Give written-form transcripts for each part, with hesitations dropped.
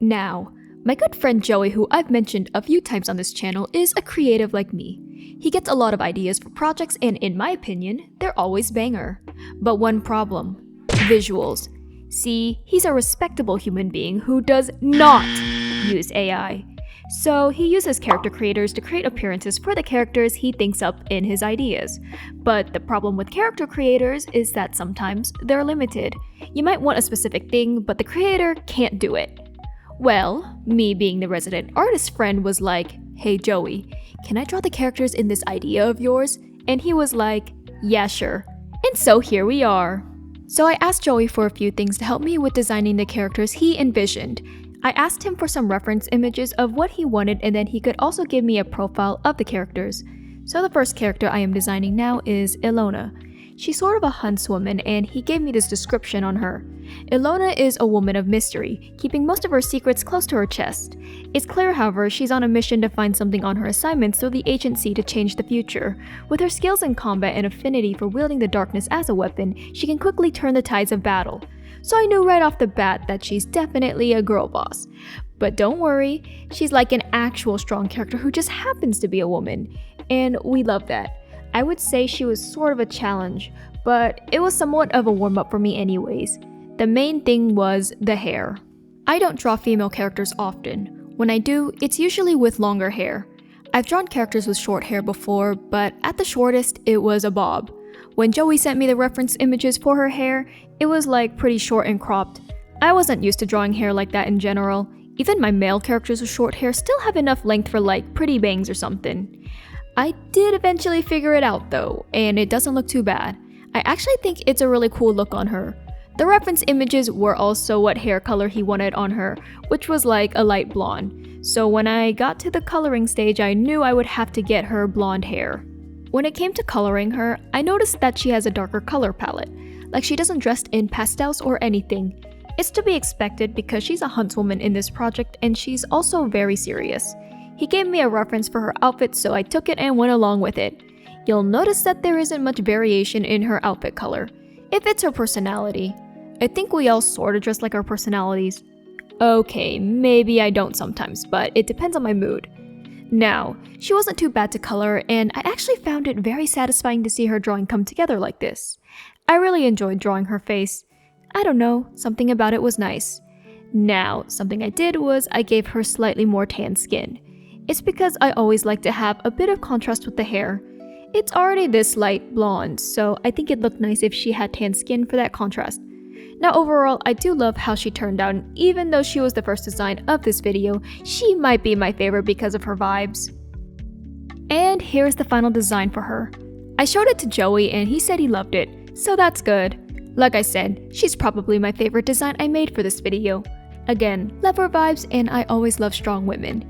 Now, my good friend Joey, who I've mentioned a few times on this channel, is a creative like me. He gets a lot of ideas for projects and in my opinion, they're always banger. But one problem: visuals. See, he's a respectable human being who does not use AI. So he uses character creators to create appearances for the characters he thinks up in his ideas. But the problem with character creators is that sometimes they're limited. You might want a specific thing, but the creator can't do it. Well, me being the resident artist friend was like, "Hey Joey, can I draw the characters in this idea of yours?" And he was like, "Yeah, sure." And so here we are. So I asked Joey for a few things to help me with designing the characters he envisioned. I asked him for some reference images of what he wanted, and then he could also give me a profile of the characters. So the first character I am designing now is Ilona. She's sort of a huntswoman, and he gave me this description on her. Ilona is a woman of mystery, keeping most of her secrets close to her chest. It's clear, however, she's on a mission to find something on her assignments through the agency to change the future. With her skills in combat and affinity for wielding the darkness as a weapon, she can quickly turn the tides of battle. So I knew right off the bat that she's definitely a girl boss. But don't worry, she's like an actual strong character who just happens to be a woman. And we love that. I would say she was sort of a challenge, but it was somewhat of a warm-up for me anyways. The main thing was the hair. I don't draw female characters often. When I do, it's usually with longer hair. I've drawn characters with short hair before, but at the shortest, it was a bob. When Joey sent me the reference images for her hair, it was like pretty short and cropped. I wasn't used to drawing hair like that in general. Even my male characters with short hair still have enough length for like pretty bangs or something. I did eventually figure it out though, and it doesn't look too bad. I actually think it's a really cool look on her. The reference images were also what hair color he wanted on her, which was like a light blonde. So when I got to the coloring stage, I knew I would have to get her blonde hair. When it came to coloring her, I noticed that she has a darker color palette. Like she doesn't dress in pastels or anything. It's to be expected because she's a huntswoman in this project and she's also very serious. He gave me a reference for her outfit, so I took it and went along with it. You'll notice that there isn't much variation in her outfit color. It fits her personality. I think we all sort of dress like our personalities. Okay, maybe I don't sometimes, but it depends on my mood. Now, she wasn't too bad to color, and I actually found it very satisfying to see her drawing come together like this. I really enjoyed drawing her face. I don't know, something about it was nice. Now, something I did was I gave her slightly more tan skin. It's because I always like to have a bit of contrast with the hair. It's already this light blonde, so I think it looked nice if she had tan skin for that contrast. Now overall, I do love how she turned out, and even though she was the first design of this video, she might be my favorite because of her vibes. And here's the final design for her. I showed it to Joey and he said he loved it, so that's good. Like I said, she's probably my favorite design I made for this video. Again, love her vibes and I always love strong women.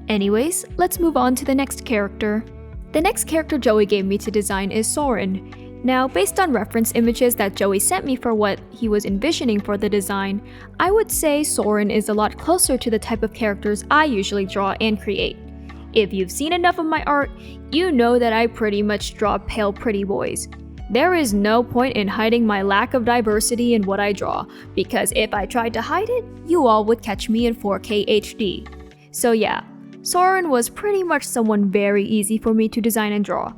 Anyways, let's move on to the next character. The next character Joey gave me to design is Saurin. Now, based on reference images that Joey sent me for what he was envisioning for the design, I would say Saurin is a lot closer to the type of characters I usually draw and create. If you've seen enough of my art, you know that I pretty much draw pale pretty boys. There is no point in hiding my lack of diversity in what I draw, because if I tried to hide it, you all would catch me in 4K HD. So yeah, Saurin was pretty much someone very easy for me to design and draw.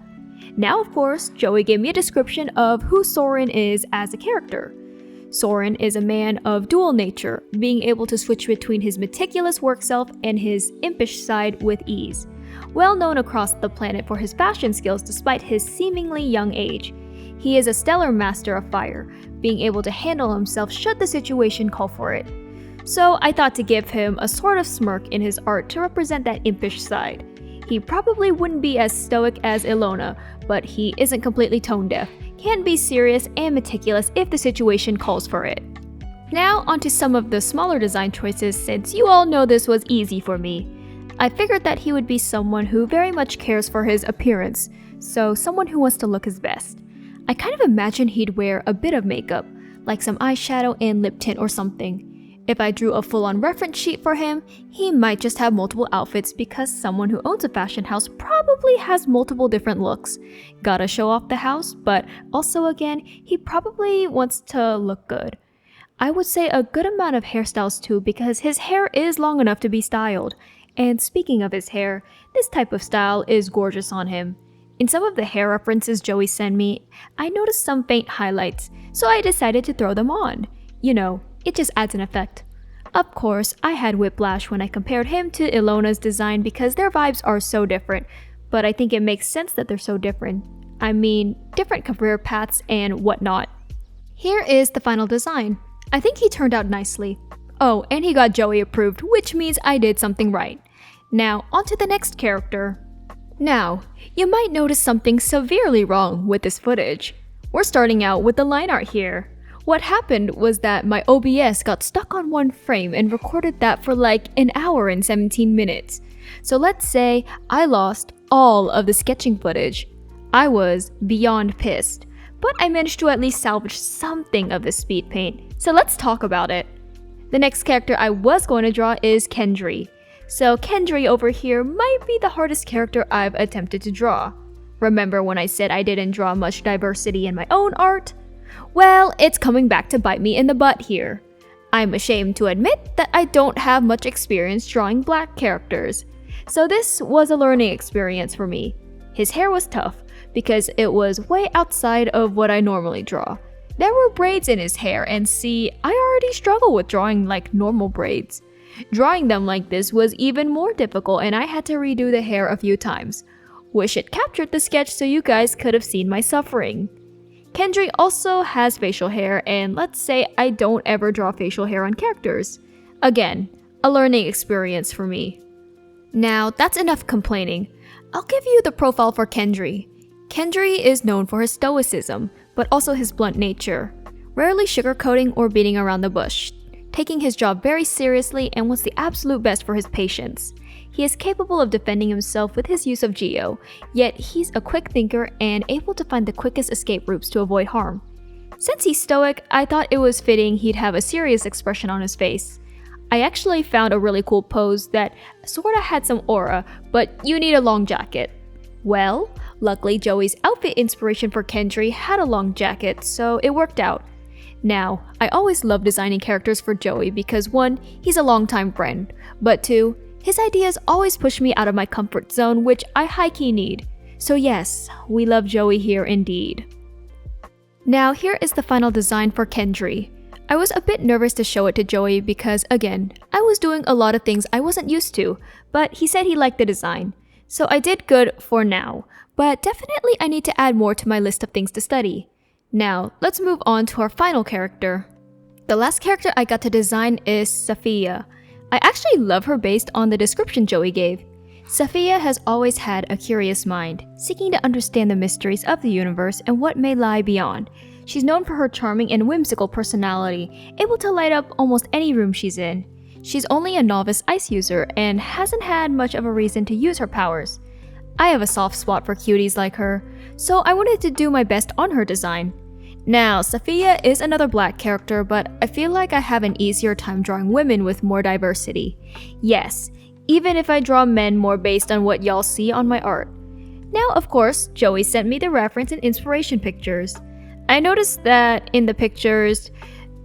Now of course, Joey gave me a description of who Saurin is as a character. Saurin is a man of dual nature, being able to switch between his meticulous work self and his impish side with ease. Well known across the planet for his fashion skills despite his seemingly young age. He is a stellar master of fire, being able to handle himself should the situation call for it. So I thought to give him a sort of smirk in his art to represent that impish side. He probably wouldn't be as stoic as Ilona, but he isn't completely tone deaf, can be serious and meticulous if the situation calls for it. Now onto some of the smaller design choices, since you all know this was easy for me. I figured that he would be someone who very much cares for his appearance, so someone who wants to look his best. I kind of imagine he'd wear a bit of makeup, like some eyeshadow and lip tint or something. If I drew a full-on reference sheet for him, he might just have multiple outfits because someone who owns a fashion house probably has multiple different looks. Gotta show off the house, but also again, he probably wants to look good. I would say a good amount of hairstyles too because his hair is long enough to be styled. And speaking of his hair, this type of style is gorgeous on him. In some of the hair references Joey sent me, I noticed some faint highlights, so I decided to throw them on. You know, it just adds an effect. Of course, I had whiplash when I compared him to Ilona's design because their vibes are so different, but I think it makes sense that they're so different. I mean, different career paths and whatnot. Here is the final design. I think he turned out nicely. Oh, and he got Joey approved, which means I did something right. Now, on to the next character. Now, you might notice something severely wrong with this footage. We're starting out with the line art here. What happened was that my OBS got stuck on one frame and recorded that for like an hour and 17 minutes. So let's say I lost all of the sketching footage. I was beyond pissed, but I managed to at least salvage something of the speed paint. So let's talk about it. The next character I was going to draw is Kendry. So Kendry over here might be the hardest character I've attempted to draw. Remember when I said I didn't draw much diversity in my own art? Well, it's coming back to bite me in the butt here. I'm ashamed to admit that I don't have much experience drawing black characters. So this was a learning experience for me. His hair was tough because it was way outside of what I normally draw. There were braids in his hair, and see, I already struggle with drawing like normal braids. Drawing them like this was even more difficult and I had to redo the hair a few times. Wish it captured the sketch so you guys could have seen my suffering. Kendry also has facial hair, and let's say I don't ever draw facial hair on characters. Again, a learning experience for me. Now, that's enough complaining. I'll give you the profile for Kendry. Kendry is known for his stoicism, but also his blunt nature, rarely sugarcoating or beating around the bush, taking his job very seriously and wants the absolute best for his patients. He is capable of defending himself with his use of Geo, yet he's a quick thinker and able to find the quickest escape routes to avoid harm. Since he's stoic, I thought it was fitting he'd have a serious expression on his face. I actually found a really cool pose that sorta had some aura, but you need a long jacket. Well, luckily Joey's outfit inspiration for Kendry had a long jacket, so it worked out. Now, I always love designing characters for Joey because 1, he's a longtime friend, but 2, his ideas always push me out of my comfort zone, which I high-key need. So yes, we love Joey here indeed. Now here is the final design for Kendry. I was a bit nervous to show it to Joey because, again, I was doing a lot of things I wasn't used to, but he said he liked the design. So I did good for now, but definitely I need to add more to my list of things to study. Now, let's move on to our final character. The last character I got to design is Sophia. I actually love her based on the description Joey gave. Sophia has always had a curious mind, seeking to understand the mysteries of the universe and what may lie beyond. She's known for her charming and whimsical personality, able to light up almost any room she's in. She's only a novice ice user and hasn't had much of a reason to use her powers. I have a soft spot for cuties like her, so I wanted to do my best on her design. Now, Sophia is another black character, but I feel like I have an easier time drawing women with more diversity. Yes, even if I draw men more based on what y'all see on my art. Now, of course, Joey sent me the reference and inspiration pictures. I noticed that in the pictures,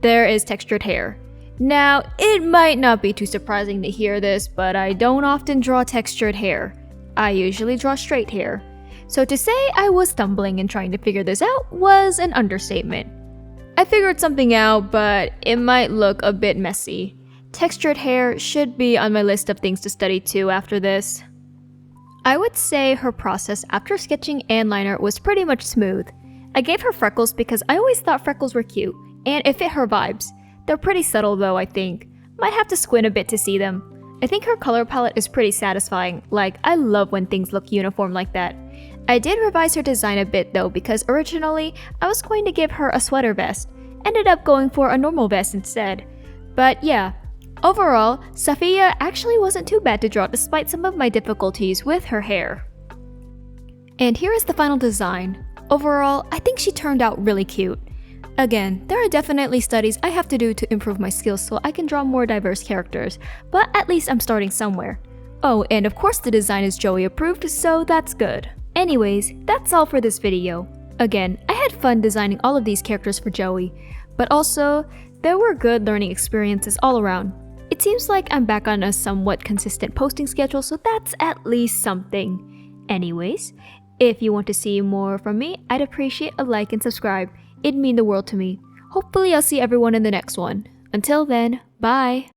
there is textured hair. Now, it might not be too surprising to hear this, but I don't often draw textured hair. I usually draw straight hair. So to say I was stumbling and trying to figure this out was an understatement. I figured something out, but it might look a bit messy. Textured hair should be on my list of things to study too after this. I would say her process after sketching and line art was pretty much smooth. I gave her freckles because I always thought freckles were cute, and it fit her vibes. They're pretty subtle though, I think. Might have to squint a bit to see them. I think her color palette is pretty satisfying, like I love when things look uniform like that. I did revise her design a bit though because originally I was going to give her a sweater vest, ended up going for a normal vest instead. But yeah, overall, Sophia actually wasn't too bad to draw despite some of my difficulties with her hair. And here is the final design. Overall, I think she turned out really cute. Again, there are definitely studies I have to do to improve my skills so I can draw more diverse characters, but at least I'm starting somewhere. Oh, and of course the design is Joey approved, so that's good. Anyways, that's all for this video. Again, I had fun designing all of these characters for Joey, but also, there were good learning experiences all around. It seems like I'm back on a somewhat consistent posting schedule, so that's at least something. Anyways, if you want to see more from me, I'd appreciate a like and subscribe. It'd mean the world to me. Hopefully I'll see everyone in the next one. Until then, bye!